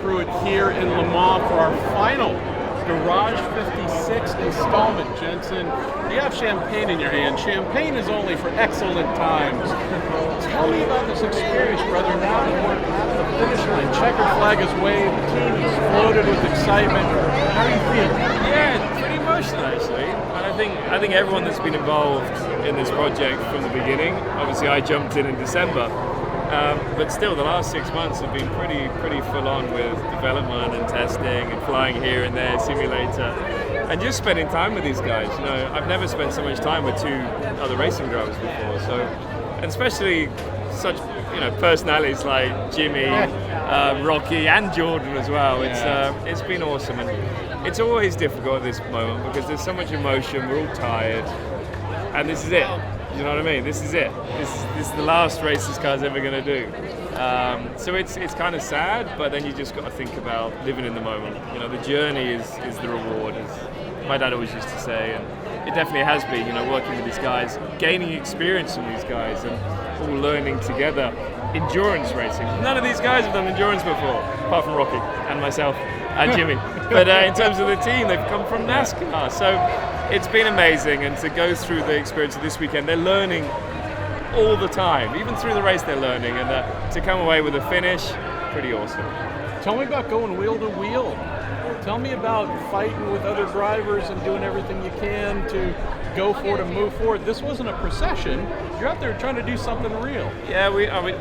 Pruitt here in Le Mans for our final Garage 56 installment. Jenson, you have champagne in your hand. Champagne is only for excellent times. Tell me about this experience, brother. Now that we're at the finish line, checkered flag is waved, the team is exploded with excitement. How are you feeling? Yeah, pretty emotional actually. And I think everyone that's been involved in this project from the beginning. Obviously, I jumped in December. But still, the last 6 months have been pretty full on with development and testing and flying here and there, simulator, and just spending time with these guys. You know, I've never spent so much time with two other racing drivers before. So, and especially such personalities like Jimmie, Rocky, and Jordan as well. It's been awesome, and it's always difficult at this moment because there's so much emotion. We're all tired, and this is it. You know what I mean? This is it. This is the last race this car's ever going to do. So it's kind of sad, but then you just got to think about living in the moment. You know, the journey is the reward, as my dad always used to say, and it definitely has been. You know, working with these guys, gaining experience from these guys, and all learning together. Endurance racing. None of these guys have done endurance before, apart from Rocky and myself and Jimmie. But in terms of the team, they've come from NASCAR. So it's been amazing, and to go through the experience of this weekend, they're learning all the time. Even through the race, they're learning, and to come away with a finish, pretty awesome. Tell me about going wheel to wheel. Tell me about fighting with other drivers and doing everything you can to go forward and move forward. This wasn't a procession. You're out there trying to do something real. Yeah,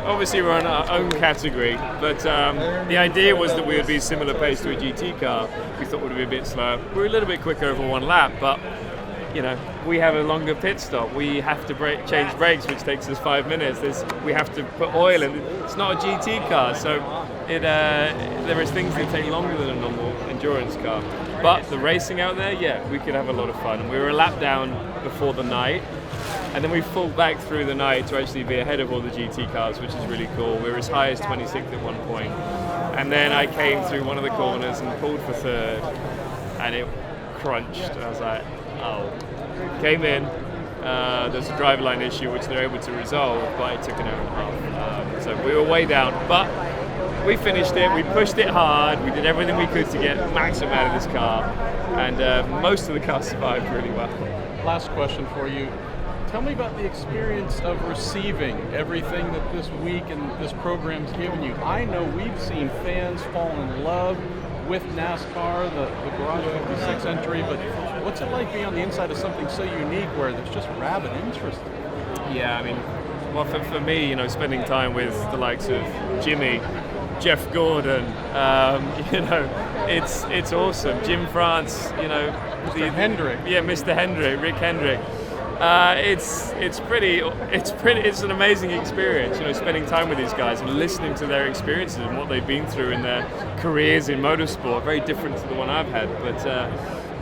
obviously we're on our own category, but the idea was that we would be similar pace to a GT car. We thought we'd be a bit slower. We're a little bit quicker over one lap, but you know, we have a longer pit stop. We have to change brakes, which takes us 5 minutes. We have to put oil in. It's not a GT car, so there is things that take longer than a normal endurance car. But the racing out there, yeah, we could have a lot of fun. And we were a lap down before the night, and then we fought back through the night to actually be ahead of all the GT cars, which is really cool. We were as high as 26th at one point. And then I came through one of the corners and pulled for third, and it crunched. And I was like, oh. Came in, there's a drive line issue which they're able to resolve, but it took an hour and a half. So we were way down, but we finished it, we pushed it hard, we did everything we could to get maximum out of this car, and most of the car survived really well. Last question for you. Tell me about the experience of receiving everything that this week and this program's given you. I know we've seen fans fall in love with NASCAR, the Garage 56 entry, but what's it like being on the inside of something so unique where there's just rabid interest? Yeah, I mean, well, for me, you know, spending time with the likes of Jimmie, Jeff Gordon, you know, it's awesome. Jim France, you know, Mr. Hendrick. Yeah, Mr. Hendrick, Rick Hendrick. It's an amazing experience, you know, spending time with these guys and listening to their experiences and what they've been through in their careers in motorsport. Very different to the one I've had, but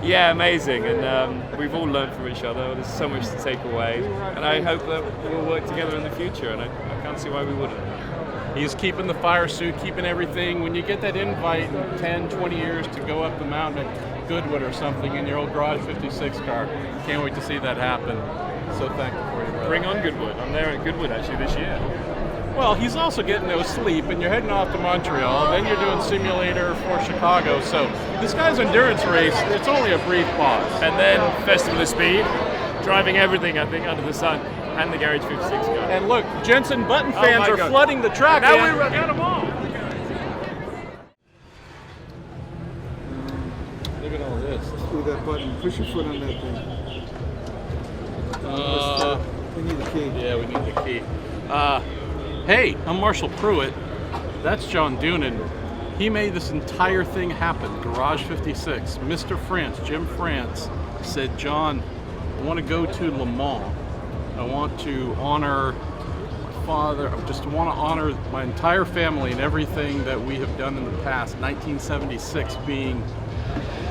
yeah, amazing. And we've all learned from each other. There's so much to take away, and I hope that we'll work together in the future. And I can't see why we wouldn't. He's keeping the fire suit, keeping everything. When you get that invite in 10, 20 years to go up the mountain at Goodwood or something in your old Garage 56 car, can't wait to see that happen. So thankful for you, brother. Bring on Goodwood. I'm there at Goodwood actually this year. Well, he's also getting no sleep, and you're heading off to Montreal. Then you're doing simulator for Chicago. So this guy's endurance race, it's only a brief pause. And then Festival of Speed, driving everything, I think, under the sun. And the Garage 56 car. And look, Jenson Button fans are flooding the track. Now we got them all. Look at all this. Do that button. Push your foot on that thing. We need the key. Yeah, we need the key. Hey, I'm Marshall Pruitt. That's John Doonan. He made this entire thing happen. Garage 56. Mr. France, Jim France, said, John, I want to go to Le Mans. I want to honor my father. I just want to honor my entire family and everything that we have done in the past. 1976 being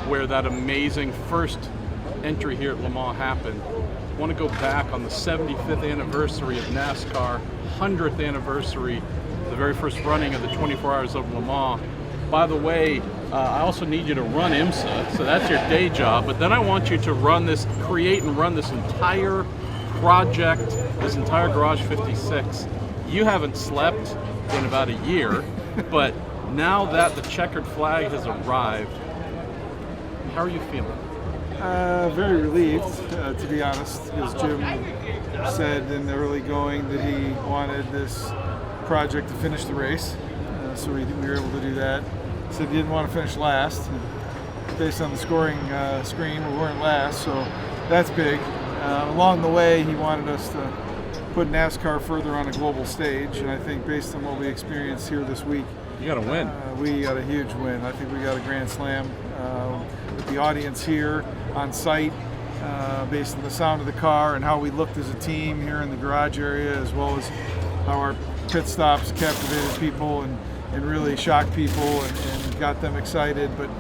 where that amazing first entry here at Le Mans happened. I want to go back on the 75th anniversary of NASCAR, 100th anniversary, the very first running of the 24 Hours of Le Mans. By the way, I also need you to run IMSA, so that's your day job, but then I want you to create and run this entire project, this entire Garage 56. You haven't slept in about a year, but Now that the checkered flag has arrived, how are you feeling? Very relieved, to be honest, because Jim said in the early going that he wanted this project to finish the race, so we were able to do that. Said he didn't want to finish last. Based on the scoring screen, we weren't last, so that's big. Along the way, he wanted us to put NASCAR further on a global stage, and I think based on what we experienced here this week, You got to win. we got a huge win. I think we got a grand slam with the audience here on site, based on the sound of the car and how we looked as a team here in the garage area, as well as how our pit stops captivated people and really shocked people and got them excited. But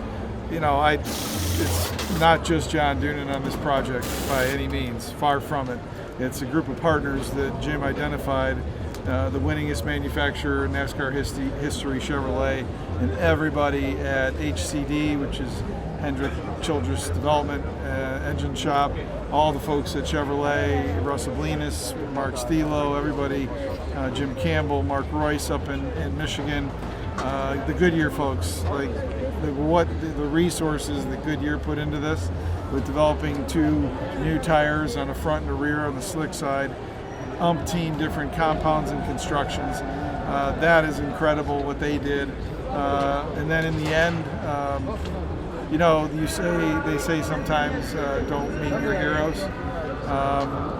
you know, it's not just John Doonan on this project by any means, far from it. It's a group of partners that Jim identified, the winningest manufacturer in NASCAR history, Chevrolet, and everybody at HCD, which is Hendrick Childress Development Engine Shop, all the folks at Chevrolet, Russell Blenis, Mark Stilo, everybody, Jim Campbell, Mark Royce up in Michigan, the Goodyear folks, like the resources that Goodyear put into this with developing 2 new tires on the front and the rear on the slick side, umpteen different compounds and constructions. That is incredible what they did. And then in the end, you know, they say sometimes don't meet your heroes.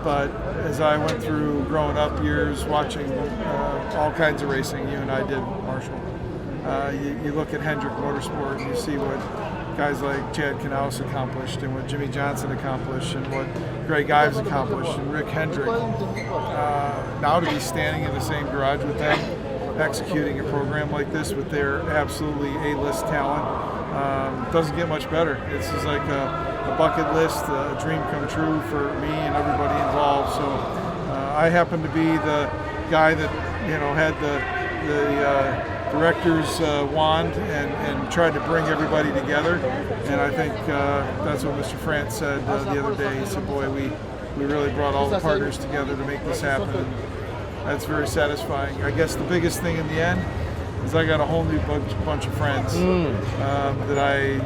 But as I went through growing up years watching all kinds of racing, you and I did, Marshall. You look at Hendrick Motorsports and you see what guys like Chad Knaus accomplished and what Jimmie Johnson accomplished and what Greg Ives accomplished and Rick Hendrick. Now to be standing in the same garage with them, executing a program like this with their absolutely A-list talent, doesn't get much better. This is like a bucket list, a dream come true for me and everybody involved. So I happen to be the guy that had the director's wand and tried to bring everybody together, and I think that's what Mr. France said the other day. He said, boy, we really brought all the partners together to make this happen, and that's very satisfying. I guess the biggest thing in the end is I got a whole new bunch of friends that I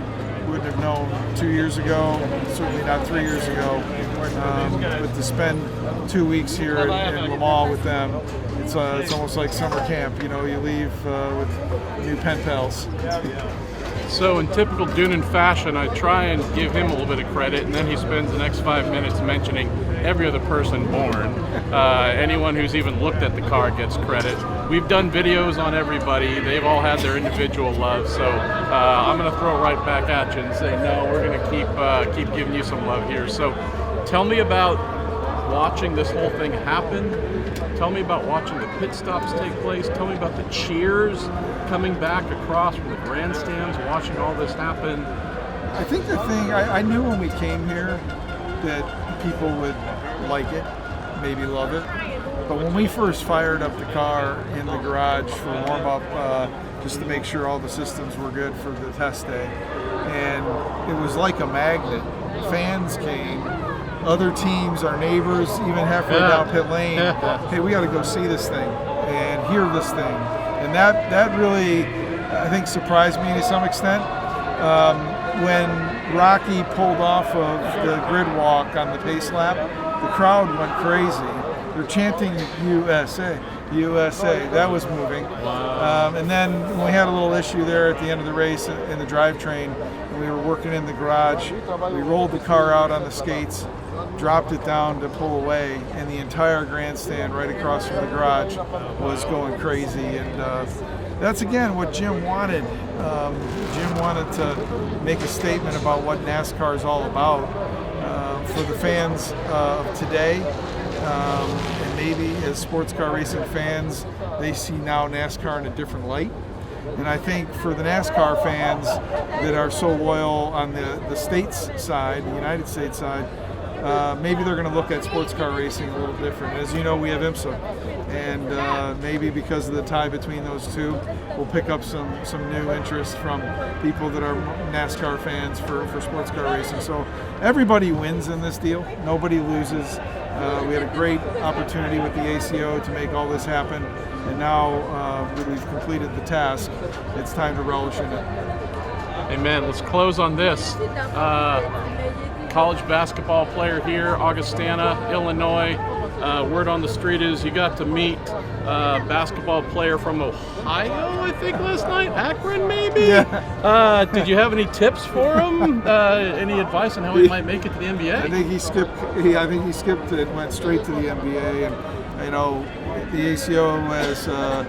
wouldn't have known 2 years ago, certainly not 3 years ago. But to spend 2 weeks here in Le Mans with them, it's almost like summer camp. You know, you leave with new pen pals. So in typical Doonan fashion, I try and give him a little bit of credit, and then he spends the next 5 minutes mentioning every other person born. Anyone who's even looked at the car gets credit. We've done videos on everybody. They've all had their individual love. So I'm going to throw it right back at you and say, no, we're going to keep giving you some love here. So tell me about watching this whole thing happen. Tell me about watching the pit stops take place. Tell me about the cheers coming back across from the grandstands, watching all this happen. I think the thing, I knew when we came here that people would like it, maybe love it. But when we first fired up the car in the garage for warm-up, just to make sure all the systems were good for the test day, and it was like a magnet. Fans came, other teams, our neighbors, even halfway down pit lane, hey, we got to go see this thing and hear this thing. And that really, I think, surprised me to some extent. When Rocky pulled off of the grid walk on the pace lap, the crowd went crazy. They're chanting USA, USA. That was moving. Wow. And then when we had a little issue there at the end of the race in the drivetrain, and we were working in the garage, we rolled the car out on the skates, dropped it down to pull away, and the entire grandstand right across from the garage was going crazy. And that's, again, what Jim wanted. Jim wanted to make a statement about what NASCAR is all about for the fans of today. And maybe as sports car racing fans, they see now NASCAR in a different light. And I think for the NASCAR fans that are so loyal on the states side, the United States side, maybe they're going to look at sports car racing a little different. As you know, we have IMSA, and maybe because of the tie between those two, we'll pick up some new interest from people that are NASCAR fans for sports car racing. So everybody wins in this deal. Nobody loses. We had a great opportunity with the ACO to make all this happen, and now that we've completed the task, it's time to relish in it. Amen. Let's close on this. College basketball player here, Augustana, Illinois. Word on the street is you got to meet a basketball player from Ohio, I think, last night. Akron, maybe? Yeah. Did you have any tips for him? Any advice on how he might make it to the NBA? I think he skipped it, went straight to the NBA, and you know, the ACO has a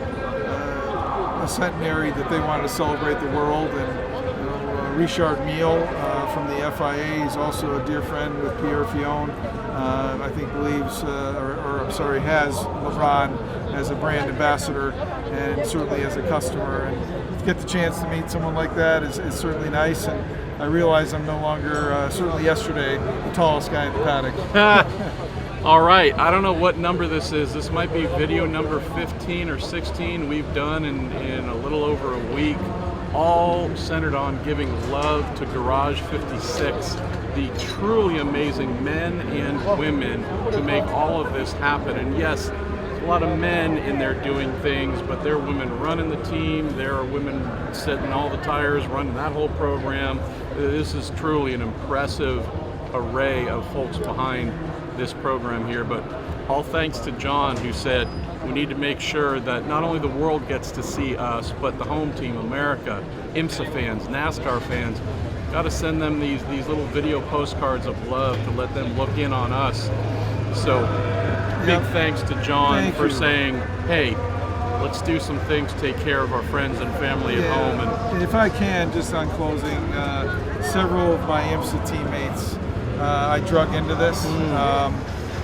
centenary that they wanted to celebrate the world, and Richard Mille from the FIA is also a dear friend with Pierre Fillon. I think believes, has LeBron as a brand ambassador and certainly as a customer. And to get the chance to meet someone like that is certainly nice. And I realize I'm no longer, certainly yesterday, the tallest guy in the paddock. All right, I don't know what number this is. This might be video number 15 or 16 we've done in a little over a week, all centered on giving love to Garage 56, the truly amazing men and women who make all of this happen. And yes, a lot of men in there doing things, but there are women running the team, there are women setting all the tires, running that whole program. This is truly an impressive array of folks behind this program here, but all thanks to John, who said we need to make sure that not only the world gets to see us, but the home team, America, IMSA fans, NASCAR fans. Got to send them these little video postcards of love to let them look in on us. So big thanks to John for saying, hey, let's do some things to take care of our friends and family at home. And if I can, just on closing, several of my IMSA teammates I drug into this.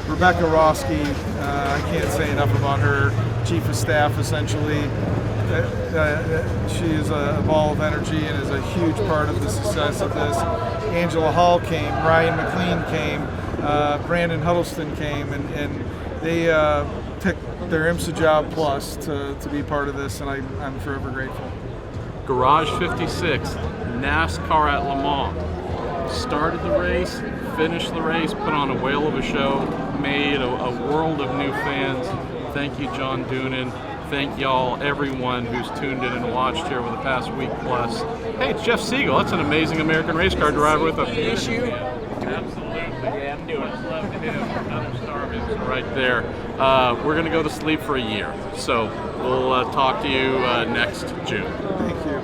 Rebecca Roski, I can't say enough about her, chief of staff essentially. She is a ball of energy and is a huge part of the success of this. Angela Hall came, Ryan McLean came, Brandon Huddleston came, and they took their IMSA Job Plus to be part of this, and I'm forever grateful. Garage 56, NASCAR at Le Mans. Started the race, finished the race, put on a whale of a show, made a world of new fans. Thank you, John Doonan. Thank y'all, everyone who's tuned in and watched here over the past week plus. Hey, it's Jeff Siegel. That's an amazing American race car driver with a issue. Absolutely. Yeah, I'm doing it. Love him. Another star right there. We're going to go to sleep for a year. So we'll talk to you next June. Thank you.